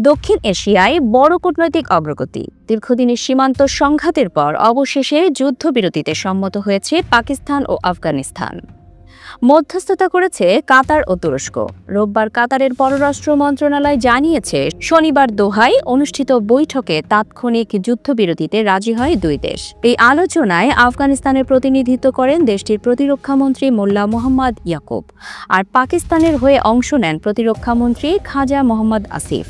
দক্ষিণ এশিয়ায় বড় কূটনৈতিক অগ্রগতি। দীর্ঘদিনের সীমান্ত সংঘাতের পর অবশেষে যুদ্ধবিরতিতে সম্মত হয়েছে পাকিস্তান ও আফগানিস্তান। মধ্যস্থতা করেছে কাতার ও তুরস্ক। রোববার কাতারের পররাষ্ট্র মন্ত্রণালয় জানিয়েছে, শনিবার দোহায় অনুষ্ঠিত বৈঠকে তাৎক্ষণিক যুদ্ধবিরতিতে রাজি হয় দুই দেশ। এই আলোচনায় আফগানিস্তানের প্রতিনিধিত্ব করেন দেশটির প্রতিরক্ষামন্ত্রী মোল্লা মোহাম্মদ ইয়াকুব, আর পাকিস্তানের হয়ে অংশ নেন প্রতিরক্ষামন্ত্রী খাজা মোহাম্মদ আসিফ।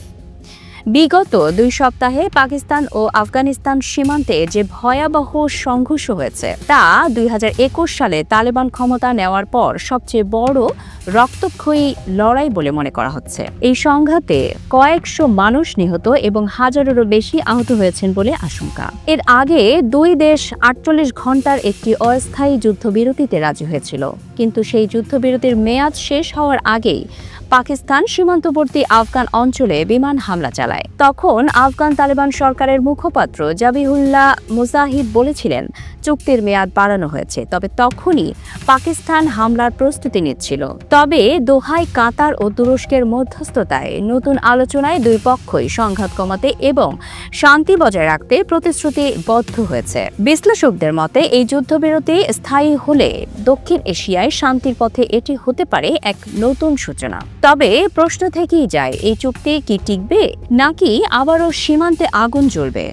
বিগত 2 সপ্তাহে পাকিস্তান ও আফগানিস্তান সীমান্তে যে ভয়াবহ সংঘর্ষ হয়েছে তা 2021 সালে তালেবান ক্ষমতা নেওয়ার পর সবচেয়ে বড় রক্তক্ষয়ী লড়াই বলে মনে করা হচ্ছে। এই সংঘাতে কয়েকশো মানুষ নিহত এবং হাজারেরও বেশি আহত হয়েছেন বলে আশঙ্কা। এর আগে দুই দেশ 48 ঘন্টার একটি অস্থায়ী যুদ্ধবিরতিতে রাজি হয়েছিল, কিন্তু সেই যুদ্ধবিরতির মেয়াদ শেষ হওয়ার আগেই পাকিস্তান সীমান্তবর্তী আফগান অঞ্চলে বিমান হামলা চালায়। তখন আফগান তালেবান সরকারের মুখপাত্র জাবিহুল্লাহ মুজাহিদ বলেছিলেন চুক্তির মেয়াদ বাড়ানো হয়েছে, তবে তখনই পাকিস্তান হামলার প্রস্তুতি নিচ্ছিল। তবে দোহায় কাতার ও তুরস্কের মধ্যস্থতায় নতুন আলোচনায় দুই পক্ষই সংঘাত কমাতে এবং শান্তি বজায় রাখতে প্রতিশ্রুতিবদ্ধ হয়েছে। বিশ্লেষকদের মতে এই যুদ্ধবিরতি স্থায়ী হলে দক্ষিণ এশিয়ায় শান্তির পথে এটি হতে পারে এক নতুন সূচনা। তবে প্রশ্ন থেকেই যায়, এই চুক্তি কি টিকবে নাকি আবারও সীমান্তে আগুন জ্বলবে?